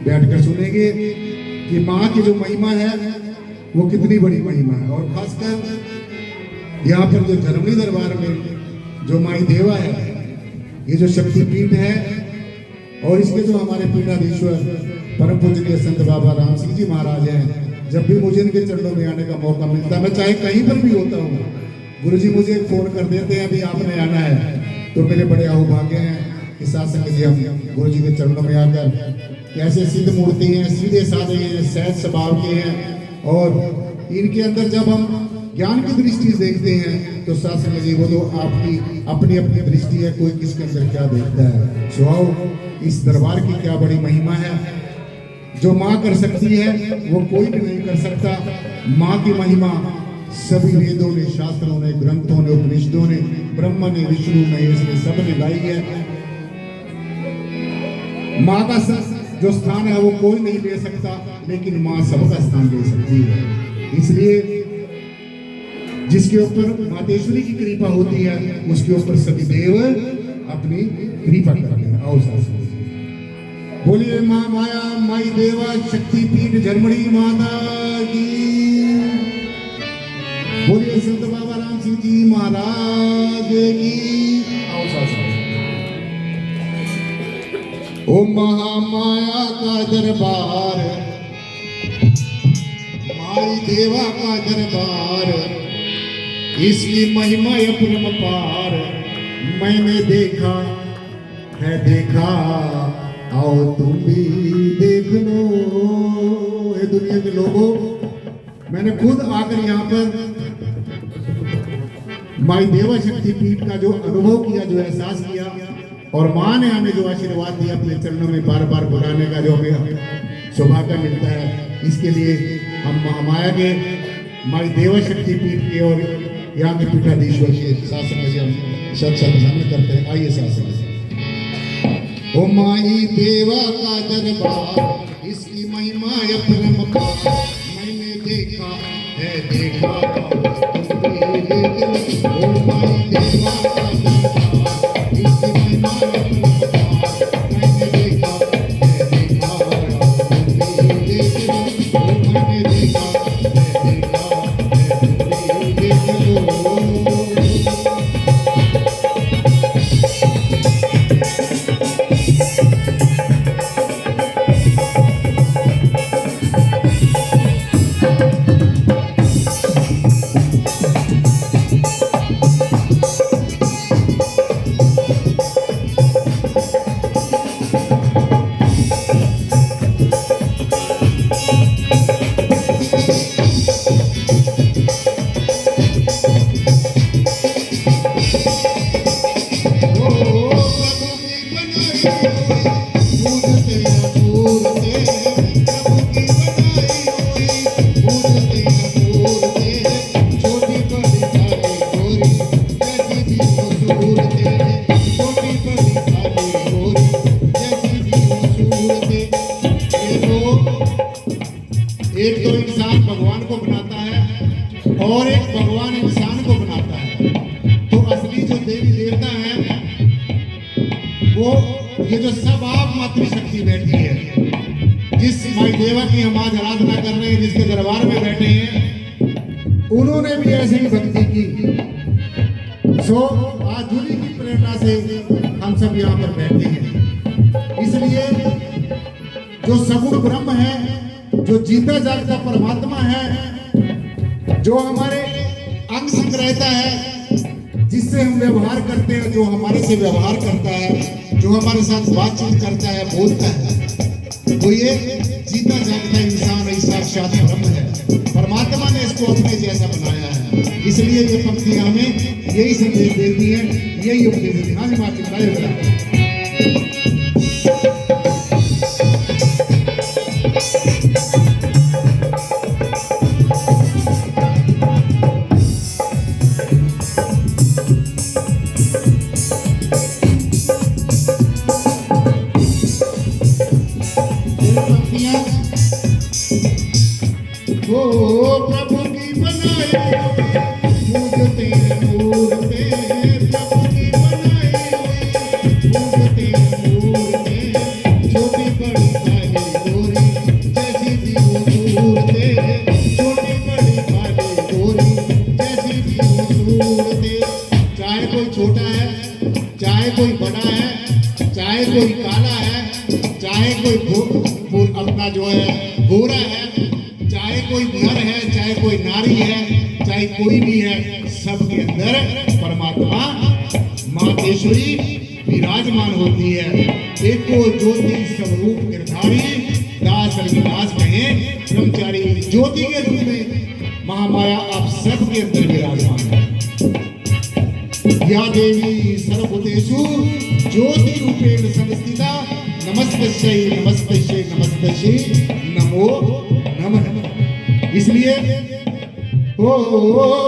बैठकर सुनेंगे कि माँ की जो महिमा है वो कितनी बड़ी महिमा है। और खासकर यहाँ पर जो जर्मनी दरबार में जो माई देवा है, ये जो शक्तिपीठ है, और इसके जो हमारे पीठाधीश्वर परम पूजनीय संत बाबा राम सिंह जी महाराज हैं, जब भी मुझे इनके चरणों में आने का मौका मिलता है, मैं चाहे कहीं पर भी होता हूँ, गुरु जी मुझे फोन कर देते हैं अभी आपने आना है, तो मेरे बड़े अहोभाग्य हैं कि साथ जी हम गुरु जी के चरणों में आकर कैसे सिद्ध मूर्ति हैं, सीधे साधे हैं, सहज स्वभाव के हैं, और इनके अंदर जब हम ज्ञान की दृष्टि से देखते हैं तो शास्त्र जी वो तो आपकी अपनी अपनी दृष्टि है, कोई किसके अंदर क्या देखता है। सो इस दरबार की क्या बड़ी महिमा है, जो माँ कर सकती है वो कोई भी नहीं कर सकता। माँ की महिमा सभी वेदों ने, शास्त्रों ने, ग्रंथों ने, उपनिषदों ने, ब्रह्मा ने, विष्णु ने, इसने सब ने गाई है। माँ का जो स्थान है वो कोई नहीं ले सकता, लेकिन माँ सबका स्थान ले सकती है। इसलिए जिसके ऊपर मातेश्वरी की कृपा होती है उसके ऊपर सभी देव अपनी कृपा करते हैं। आओ सासू बोलिए माँ माया माई देवा शक्तिपीठ जर्मनी माता की, बोलिए संत बाबा राम सिंह जी महाराज की। आओ सासू। ओ महामाया का दरबार, माई देवा का दरबार, इसकी महिमा अपरंपार, मैंने देखा है देखा, आओ तुम भी देख लो। ये दुनिया के लोगों, मैंने खुद आकर यहाँ पर माई देवा शक्तिपीठ का जो अनुभव किया, जो एहसास किया, और माँ ने हमें जो आशीर्वाद दिया अपने चरणों में बार बार बुलाने का जो हमें सौभाग्य मिलता है, इसके लिए हम महामाया के माई देवा शक्तिपीठ के और यहाँ के पीठाधीश्वर के शासन में हम सत नमन करते हैं। आइए शासन। ओ माई देवा का दरबार, इसकी महिमा अपरंपार, मैंने देखा है देखा, ओ माई देवा का दरबार, इसकी महिमा अपरंपार, मैंने देखा है देखा, ओ मैंने देखा है देखा। और एक भगवान इंसान को बनाता है। तो असली जो देवी देवता है वो ये जो सब आप मातृशक्ति बैठी है, जिस माई देवा की हम आज आराधना कर रहे हैं, जिसके दरबार में बैठे हैं, उन्होंने भी ऐसी ही भक्ति की। सो आज उन्हीं की प्रेरणा से हम सब यहाँ पर बैठे हैं। इसलिए जो सगुण ब्रह्म है, जो जीता जागता परमात्मा है, जो हमारे अंग संग रहता है, जिससे हम व्यवहार करते हैं, जो हमारे से व्यवहार करता है, जो हमारे साथ बातचीत करता है, बोलता है, वो ये जीता जागता इंसान है, साक्षात ब्रह्म है। परमात्मा ने इसको अपने जैसा बनाया है। इसलिए ये पंक्तियां हमें यही संदेश देती है, यही उपदेश देती है। हाँ जी माँ चिंता प्रभु की बनाए पूजते मूर्ते, प्रभु की बनाए पूजते मूर्ते, छोटी बड़ी काली गोरी जैसी भी मूर्ते, छोटी बड़ी काली गोरी जैसी भी मूर्ते। चाहे कोई छोटा है, चाहे कोई बड़ा है, चाहे कोई काला है, चाहे कोई अपना जो है गोरा है, चाहे कोई नर है, चाहे कोई नारी है, चाहे कोई भी है, सबके अंदर परमात्मा मातेश्वरी विराजमान होती है। एको ज्योति स्वरूप गिरधारी, दास रविदास कहे ब्रह्मचारी। ज्योति के रूप में महामाया आप सबके अंदर विराजमान है। या देवी सर्वभूतेषु ज्योति रूपेण संस्थिता, नमस्तस्यै नमस्तस्यै नमस्तस्यै नमो नमः। इसलिए ओ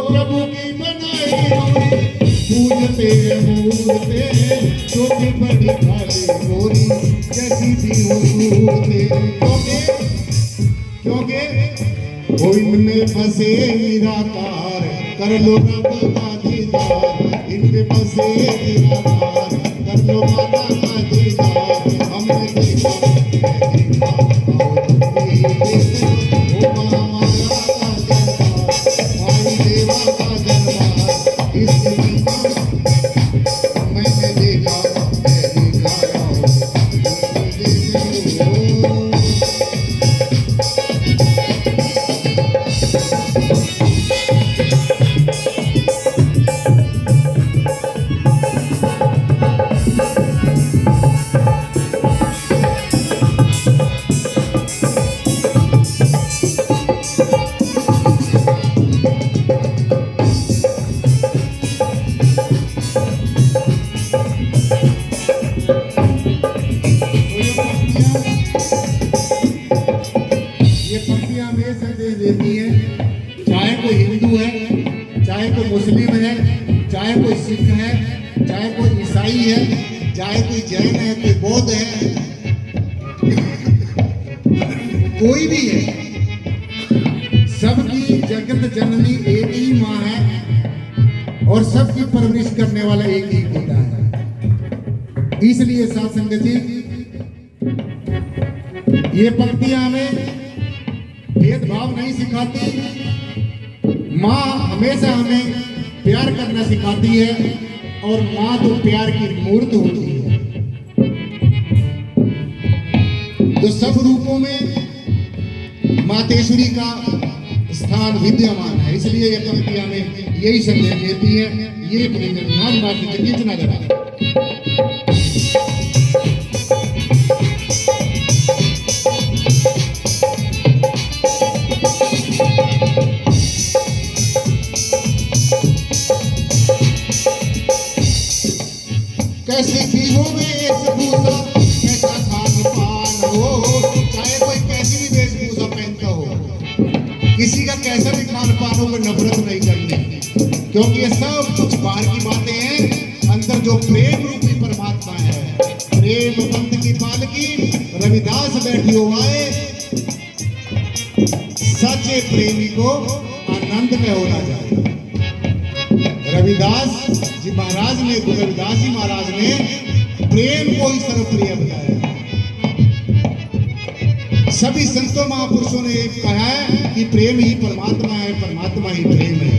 प्रभु की बनाई पूजते मूर्ते, छोटी बड़ी काली गोरी जैसी भी मूर्ते। क्योंकि वो इनमें फंसे निराकार, कर लो माता का दीदार, इनमें फंसे निराकार, कर लो माता का दीदार। हमने देखा मुस्लिम है, चाहे कोई सिख है, चाहे कोई ईसाई है, चाहे कोई जैन है, कोई बौद्ध है, कोई भी है, सबकी जगत जननी एक ही माँ है और सबकी परवरिश करने वाला एक ही पिता है। इसलिए साथ संगत जी, ये पंक्तियां हमें भेदभाव नहीं सिखाती। माँ हमेशा हमें प्यार करना सिखाती है और माँ तो प्यार की मूर्त होती है। तो सब रूपों में मातेश्वरी का स्थान विद्यमान है। इसलिए ये पंक्ति हमें यही संदेश देती है। ये नाम बात कितना करा कैसे जीवो में वेशभूषा, कैसा खान पान हो, चाहे कोई कैसी भी वेशभूषा पहनता हो, किसी का कैसा भी खान पान हो, नफरत नहीं करनी, क्योंकि ये सब कुछ बाहर की बातें हैं। अंदर जो प्रेम रूपी परमात्मा है, प्रेम पंथ की पालकी रविदास बैठी हो आए, सच्चे प्रेमी को आनंद में हो ना जाए। रविदास जी महाराज ने, गुरु रविदास जी महाराज ने प्रेम को ही सर्वप्रिय बताया। सभी संतों महापुरुषों ने कहा है कि प्रेम ही परमात्मा है, परमात्मा ही प्रेम है।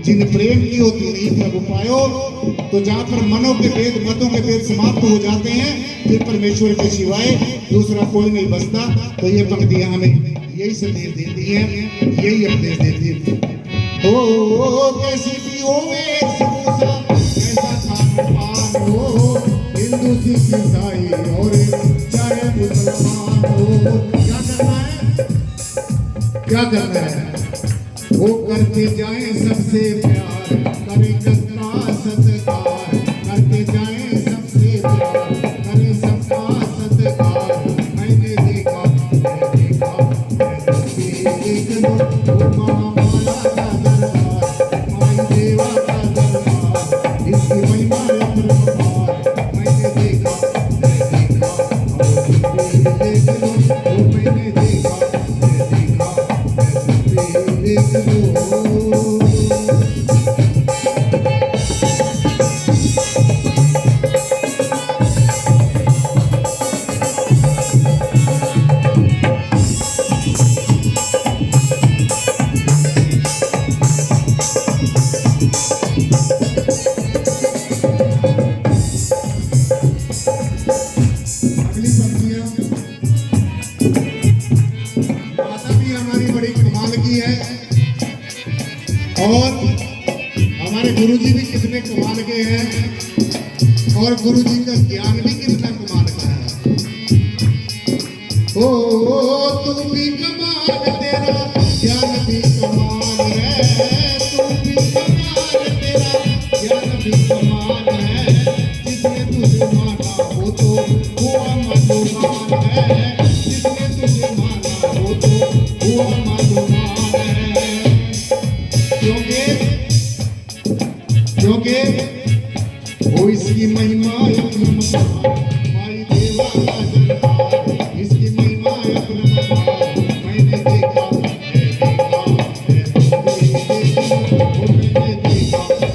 जिन प्रेम की होती नहीं प्रभु पायो, तो जहाँ पर मनों के भेद, मतों के भेद समाप्त हो जाते हैं, फिर परमेश्वर के सिवाय दूसरा कोई नहीं बचता। तो ये पंक्तियां हमें यही संदेश देती है, यही उपदेश देती है। ओ कैसी भी हो कैसा खान पान हो, हिंदू सिख ईसाई और चाहे मुसलमान हो, क्या करना है, क्या करना है? वो करते जाए सबसे प्यार, करे सबका सत्कार, करते जाए सबसे प्यार, करे सबका सत्कार। मैंने देखा, मैं देखा, मैं देख लो वो महामाया का दरबार, माई देवा का दरबार, इसकी महिमा अपरंपार। मैंने देखा, मैं देखा, और देख लो वो मैंने देखा, मैं देखा, मैं देख लो। अगली पंक्तियां माता भी हमारी बड़ी कमाल की है, और हमारे गुरुजी भी कितने कमाल के हैं, और गुरुजी का ज्ञान भी कितना कमाल का है। ओ तू भी कमाल, तेरा ज्ञान भी कमाल है, तू भी कमाल, तेरा ज्ञान भी कमाल है। जिसने तुझे माना वो तो हुआ मालूमान है, जिसने तुझे माना वो तो हुआ मालूमान है। क्योंकि वो इसकी महिमा अपरंपार, माई देवा का दरबार, इसकी महिमा अपरंपार। मैंने देखा, मैं देखा, मैं देखा, वो मैंने देखा,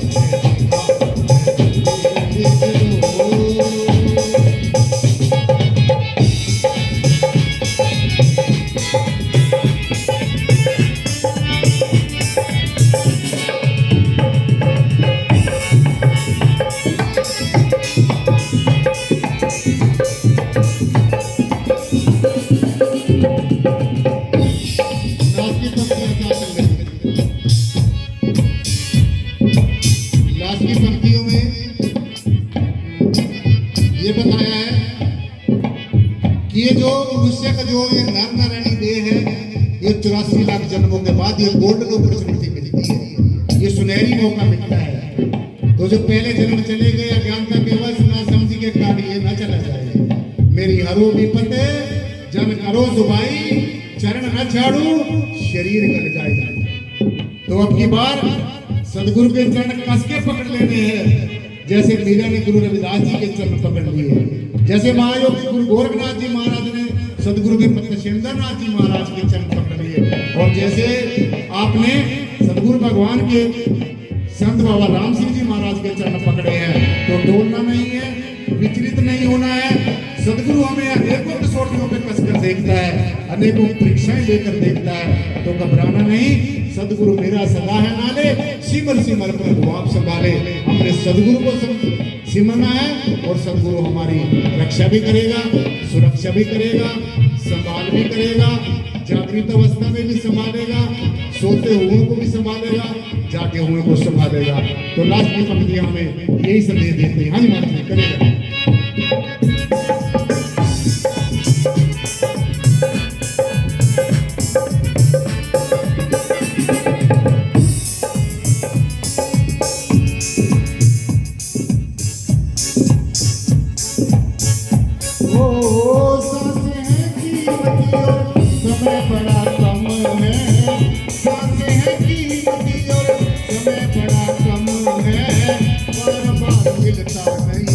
लास्ट की पंक्तियों में ये बताया है कि ये जो मनुष्य का जो ये नर नारायणी देह है, ये 84 लाख जन्मों के बाद ये गोल्डन अपॉर्चुनिटी मिलती है, ये सुनहरी मौका मिलता है। तो जो पहले जन्म चले गए अज्ञानता के वश ना समझ के काटिए ना चला जाए। मेरी हरो विपत जन करो जुबाई, चरण न छाड़ू शरीर गल जाए। तो अब की बार सदगुरु के चरण कस के पकड़ लेने हैं, जैसे मीरा ने गुरु रविदास जी के चरण पकड़ लिए, जैसे महायोगी गुरु गोरखनाथ जी महाराज ने सदगुरु के पतशेंद्र नाथ जी महाराज के चरण पकड़ लिए, और जैसे आपने सदगुरु भगवान के संत बाबा राम सिंह जी महाराज के चरण पकड़े हैं। तो डोलना नहीं है, विचलित नहीं होना है। सदगुरु हमें अनेकों कसौटियों पे कसकर देखता है, अनेकों परीक्षाएं लेकर देखता है, तो घबराना नहीं। सदगुरु मेरा सदा है नाले, सिमर सिमर प्रभु आप संभाले। हमने सदगुरु को सिमरना है, और सदगुरु हमारी रक्षा भी करेगा, सुरक्षा भी करेगा, संभाल भी करेगा, जागृत अवस्था में भी संभालेगा, सोते हुए को भी संभालेगा, जागे हुए को संभालेगा। तो लास्ट की पंक्तियां हमें यही संदेश देते हैं। हाँ जी महाराज जी करेगा। समय बड़ा कम है, सांसें हैं कीमती और समय बड़ा कम है, बार बार मिलता नहीं।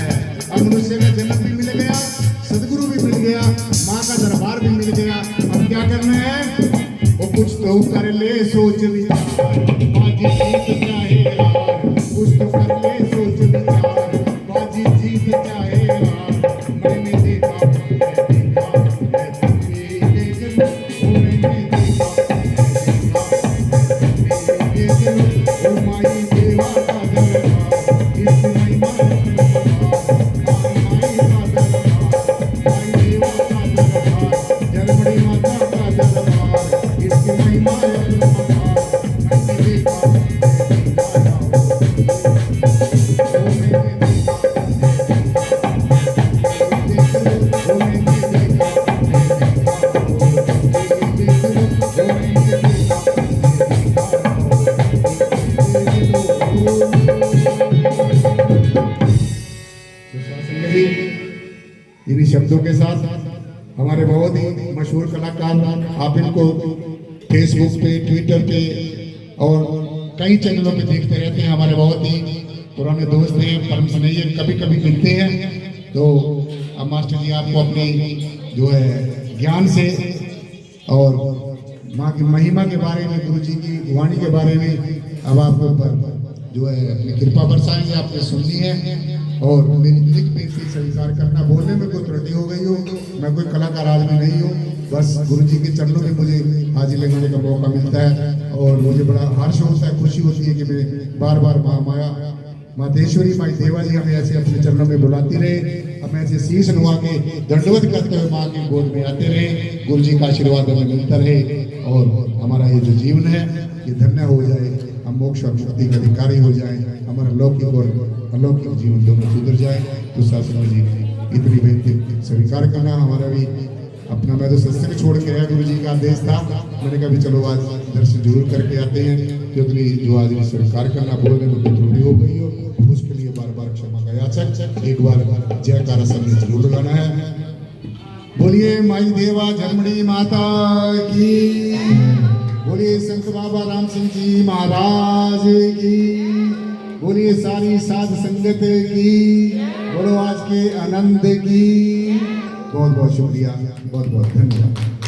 है। अब मनुष्य का जन्म भी मिल गया, सदगुरु भी मिल गया, माँ का दरबार भी मिल गया। अब क्या करना है? वो कुछ तो कर ले सोच विचार, बाजी जीत चाहे हार, कुछ तो कर ले सोच विचार, बाजी जीत चाहे हार। मैंने देखा मैं देखा मैंने देखा ओ माई देवा का दरबार, इस महिमा माई का दरबार, माई देवा का दरबार, जलमड़ी माता का दरबार, इसकी महिमा मैंने देखा इन्हीं शब्दों के साथ हमारे बहुत ही मशहूर कलाकार, आप इनको फेसबुक पे, ट्विटर पे और कई चैनलों पे देखते रहते हैं। हमारे बहुत ही पुराने दोस्त हैं, परम स्नेही, कभी कभी मिलते हैं। तो अब मास्टर जी आपको अपनी जो है ज्ञान से और माँ की महिमा के बारे में, गुरु जी की वाणी के बारे में अब आपको जो है अपनी कृपा बरसाएंगे। आपने सुननी है और मेरी लिख बेनती स्वीकार करना। बोलने में कोई त्रुटि हो गई हो, मैं कोई कलाकार आज में नहीं हूँ, बस गुरु जी के चरणों में मुझे हाजिर लगाने का मौका मिलता है और मुझे बड़ा हर्ष होता है, खुशी होती है कि मैं बार बार माया मातेश्वरी माई देवा जी हमें ऐसे अपने चरणों में बुलाती रहे, हमें ऐसे शीश नुआ के दंडवत करते हुए माँ की गोद में आते रहे। गुरु जी का आशीर्वाद हमें मिलता रहे और हमारा ये जो जीवन है ये धन्य हो जाए, हम मोक्ष और मुक्ति के अधिकारी हो जाए, हमारा लौकिक और अलौकिक जीवन दोनों सुधर जाए। तो शास्त्री जी इतनी बेनती स्वीकार करना। हमारा भी अपना, मैं तो सत्संग छोड़ के आया, गुरु जी का आदेश था, मैंने कहा भी चलो आज दर्शन जरूर करके आते हैं। तो इतनी जो आज स्वीकार करना, बोलने में कोई त्रुटि हो गई हो उसके लिए बार बार क्षमा का याचक। एक बार जयकारा सबने जरूर लगाना है। बोलिए माई देवा झरमड़ी माता की, बोलिए संत बाबा राम सिंह जी महाराज की, बोलिए सारी साध संगत की, बोलो आज के आनंद की। बहुत बहुत शुक्रिया, बहुत बहुत धन्यवाद।